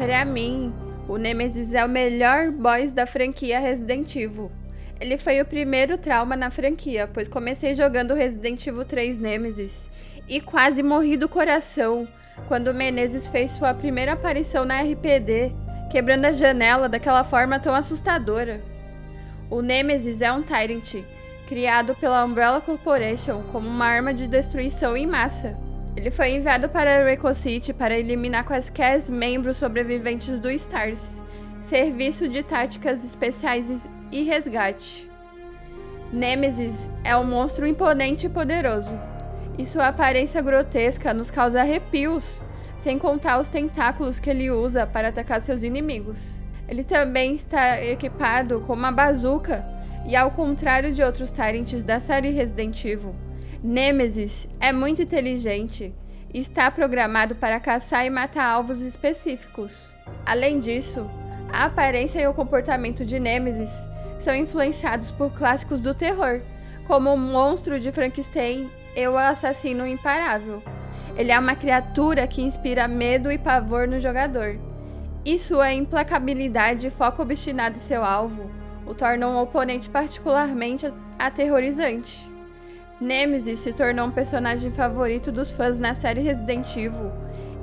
Pra mim, o Nemesis é o melhor boss da franquia Resident Evil. Ele foi o primeiro trauma na franquia, pois comecei jogando Resident Evil 3 Nemesis e quase morri do coração quando o Menezes fez sua primeira aparição na RPD, quebrando a janela daquela forma tão assustadora. O Nemesis é um Tyrant, criado pela Umbrella Corporation como uma arma de destruição em massa. Ele foi enviado para Raccoon City para eliminar quaisquer membros sobreviventes do STARS, Serviço de Táticas Especiais e Resgate. Nemesis é um monstro imponente e poderoso, e sua aparência grotesca nos causa arrepios, sem contar os tentáculos que ele usa para atacar seus inimigos. Ele também está equipado com uma bazuca, e ao contrário de outros Tyrants da série Resident Evil, Nemesis é muito inteligente e está programado para caçar e matar alvos específicos. Além disso, a aparência e o comportamento de Nemesis são influenciados por clássicos do terror, como o Monstro de Frankenstein e o Assassino Imparável. Ele é uma criatura que inspira medo e pavor no jogador, e sua implacabilidade e foco obstinado em seu alvo o tornam um oponente particularmente aterrorizante. Nemesis se tornou um personagem favorito dos fãs na série Resident Evil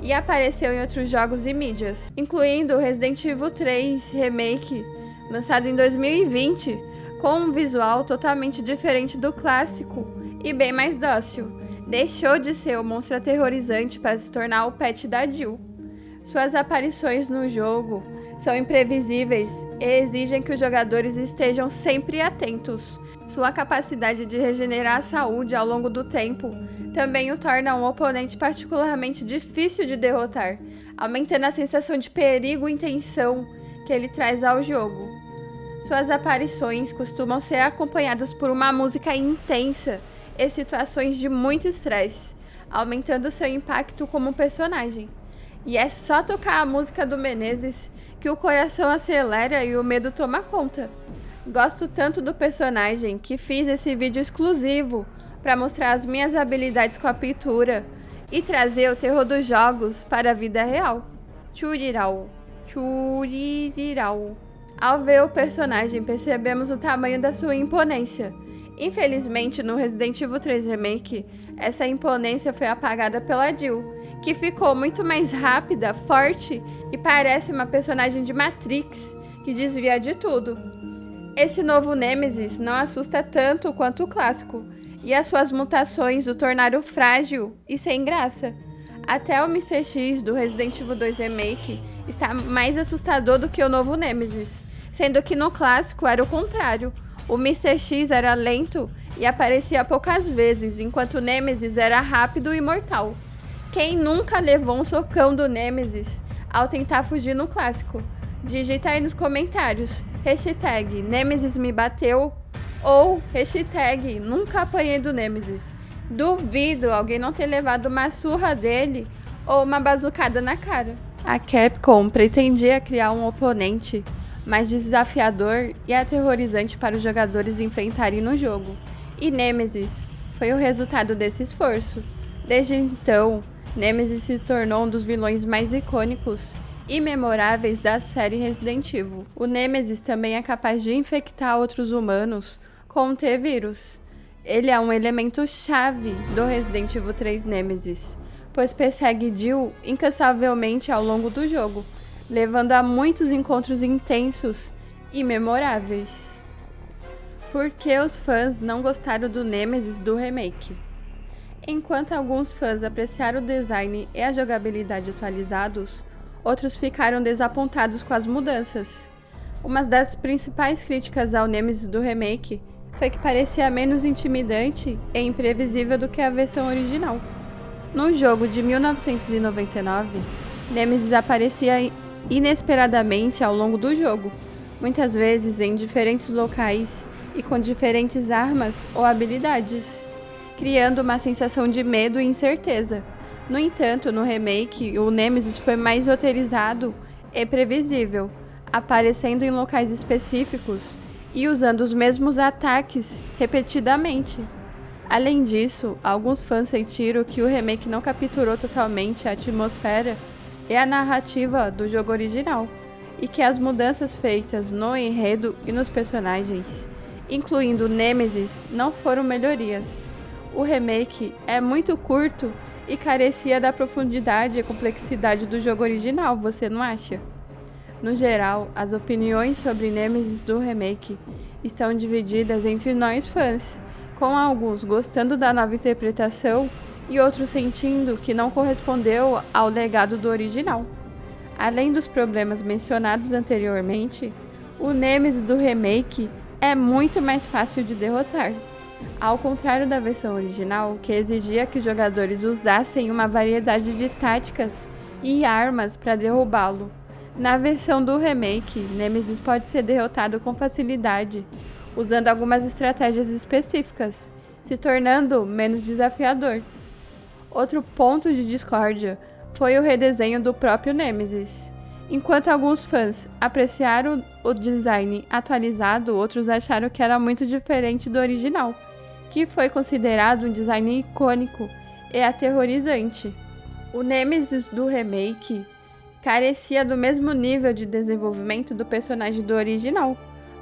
e apareceu em outros jogos e mídias, incluindo Resident Evil 3 Remake, lançado em 2020, com um visual totalmente diferente do clássico e bem mais dócil. Deixou de ser o monstro aterrorizante para se tornar o pet da Jill. Suas aparições no jogo são imprevisíveis e exigem que os jogadores estejam sempre atentos. Sua capacidade de regenerar a saúde ao longo do tempo também o torna um oponente particularmente difícil de derrotar, aumentando a sensação de perigo e tensão que ele traz ao jogo. Suas aparições costumam ser acompanhadas por uma música intensa e situações de muito estresse, aumentando seu impacto como personagem. E é só tocar a música do Menezes que o coração acelera e o medo toma conta. Gosto tanto do personagem que fiz esse vídeo exclusivo para mostrar as minhas habilidades com a pintura e trazer o terror dos jogos para a vida real. Churirau, churirau. Ao ver o personagem, percebemos o tamanho da sua imponência. Infelizmente, no Resident Evil 3 Remake, essa imponência foi apagada pela Jill, que ficou muito mais rápida, forte e parece uma personagem de Matrix que desvia de tudo. Esse novo Nemesis não assusta tanto quanto o clássico, e as suas mutações o tornaram frágil e sem graça. Até o Mr. X do Resident Evil 2 Remake está mais assustador do que o novo Nemesis, sendo que no clássico era o contrário. O Mr. X era lento e aparecia poucas vezes, enquanto o Nemesis era rápido e mortal. Quem nunca levou um socão do Nemesis ao tentar fugir no clássico? Digita aí nos comentários, hashtag Nemesis me bateu ou hashtag nunca apanhei do Nemesis. Duvido alguém não ter levado uma surra dele ou uma bazucada na cara. A Capcom pretendia criar um oponente mais desafiador e aterrorizante para os jogadores enfrentarem no jogo, e Nemesis foi o resultado desse esforço. Desde então, Nemesis se tornou um dos vilões mais icônicos e memoráveis da série Resident Evil. O Nemesis também é capaz de infectar outros humanos com o T-Vírus. Ele é um elemento chave do Resident Evil 3 Nemesis, pois persegue Jill incansavelmente ao longo do jogo, levando a muitos encontros intensos e memoráveis. Por que os fãs não gostaram do Nemesis do remake? Enquanto alguns fãs apreciaram o design e a jogabilidade atualizados, outros ficaram desapontados com as mudanças. Uma das principais críticas ao Nemesis do remake foi que parecia menos intimidante e imprevisível do que a versão original. No jogo de 1999, Nemesis aparecia inesperadamente ao longo do jogo, muitas vezes em diferentes locais e com diferentes armas ou habilidades, criando uma sensação de medo e incerteza. No entanto, no remake, o Nemesis foi mais roteirizado e previsível, aparecendo em locais específicos e usando os mesmos ataques repetidamente. Além disso, alguns fãs sentiram que o remake não capturou totalmente a atmosfera e a narrativa do jogo original, e que as mudanças feitas no enredo e nos personagens, incluindo Nemesis, não foram melhorias. O remake é muito curto e carecia da profundidade e complexidade do jogo original, você não acha? No geral, as opiniões sobre Nemesis do remake estão divididas entre nós fãs, com alguns gostando da nova interpretação e outros sentindo que não correspondeu ao legado do original. Além dos problemas mencionados anteriormente, o Nemesis do remake é muito mais fácil de derrotar, ao contrário da versão original, que exigia que os jogadores usassem uma variedade de táticas e armas para derrubá-lo. Na versão do remake, Nemesis pode ser derrotado com facilidade, usando algumas estratégias específicas, se tornando menos desafiador. Outro ponto de discórdia foi o redesenho do próprio Nemesis. Enquanto alguns fãs apreciaram o design atualizado, outros acharam que era muito diferente do original, que foi considerado um design icônico e aterrorizante. O Nemesis do remake carecia do mesmo nível de desenvolvimento do personagem do original.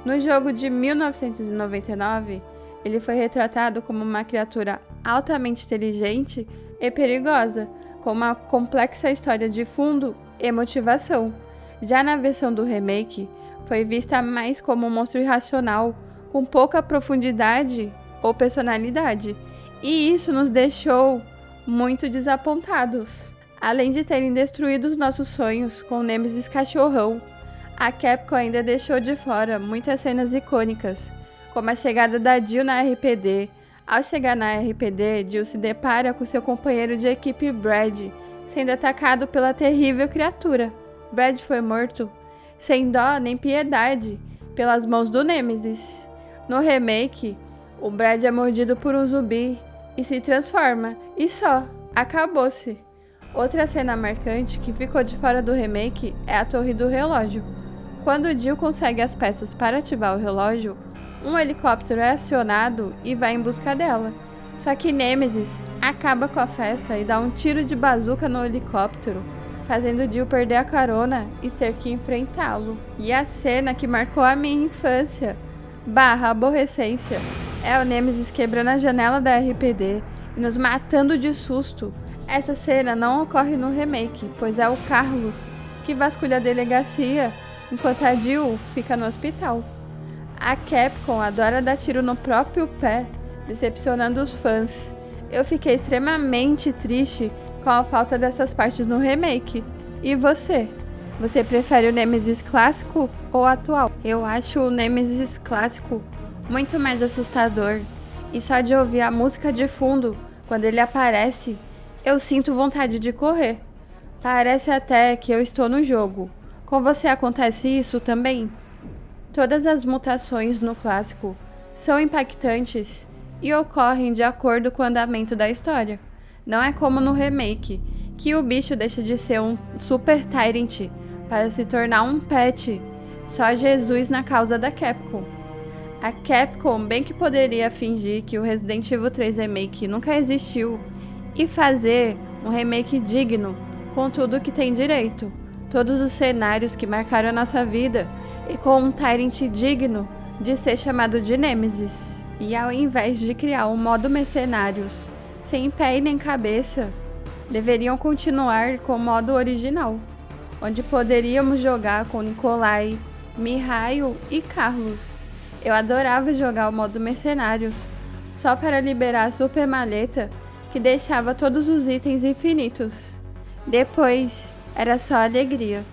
No jogo de 1999, ele foi retratado como uma criatura altamente inteligente e perigosa, com uma complexa história de fundo e motivação. Já na versão do remake, foi vista mais como um monstro irracional, com pouca profundidade ou personalidade, e isso nos deixou muito desapontados. Além de terem destruído os nossos sonhos com o Nemesis cachorrão, a Capcom ainda deixou de fora muitas cenas icônicas, como a chegada da Jill na RPD. Ao chegar na RPD, Jill se depara com seu companheiro de equipe Brad, sendo atacado pela terrível criatura. Brad foi morto, sem dó nem piedade, pelas mãos do Nemesis. No remake, o Brad é mordido por um zumbi e se transforma, e só, acabou-se. Outra cena marcante que ficou de fora do remake é a torre do relógio. Quando Jill consegue as peças para ativar o relógio, um helicóptero é acionado e vai em busca dela. Só que Nemesis acaba com a festa e dá um tiro de bazuca no helicóptero, fazendo Jill perder a carona e ter que enfrentá-lo. E a cena que marcou a minha infância / aborrecência é o Nemesis quebrando a janela da RPD e nos matando de susto. Essa cena não ocorre no remake, pois é o Carlos que vasculha a delegacia enquanto a Jill fica no hospital. A Capcom adora dar tiro no próprio pé, decepcionando os fãs. Eu fiquei extremamente triste com a falta dessas partes no remake. E você? Você prefere o Nemesis clássico ou atual? Eu acho o Nemesis clássico muito mais assustador. E só de ouvir a música de fundo, quando ele aparece, eu sinto vontade de correr. Parece até que eu estou no jogo. Com você acontece isso também? Todas as mutações no clássico são impactantes e ocorrem de acordo com o andamento da história. Não é como no remake, que o bicho deixa de ser um Super Tyrant para se tornar um pet. Só Jesus na causa da Capcom. A Capcom bem que poderia fingir que o Resident Evil 3 Remake nunca existiu e fazer um remake digno com tudo que tem direito, todos os cenários que marcaram a nossa vida e com um Tyrant digno de ser chamado de Nemesis. E ao invés de criar um modo mercenários sem pé e nem cabeça, deveriam continuar com o modo original, onde poderíamos jogar com Nikolai, Mihail e Carlos. Eu adorava jogar o modo mercenários, só para liberar a super maleta que deixava todos os itens infinitos. Depois, era só alegria.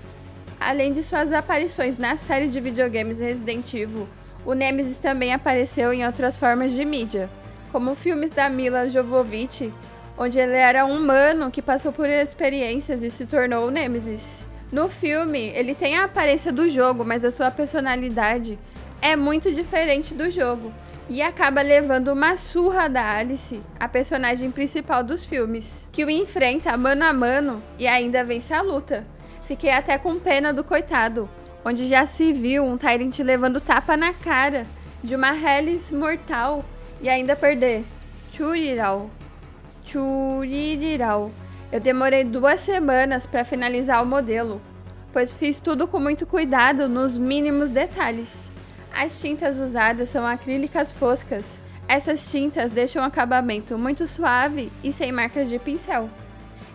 Além de suas aparições na série de videogames Resident Evil, o Nemesis também apareceu em outras formas de mídia, como filmes da Mila Jovovich, onde ele era um humano que passou por experiências e se tornou o Nemesis. No filme, ele tem a aparência do jogo, mas a sua personalidade é muito diferente do jogo, e acaba levando uma surra da Alice, a personagem principal dos filmes, que o enfrenta mano a mano e ainda vence a luta. Fiquei até com pena do coitado, onde já se viu um Tyrant levando tapa na cara de uma Hellis mortal e ainda perder. Churiral. Eu demorei 2 semanas para finalizar o modelo, pois fiz tudo com muito cuidado nos mínimos detalhes. As tintas usadas são acrílicas foscas. Essas tintas deixam o acabamento muito suave e sem marcas de pincel.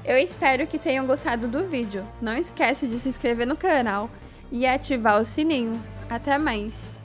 Eu espero que tenham gostado do vídeo. Não esquece de se inscrever no canal e ativar o sininho. Até mais!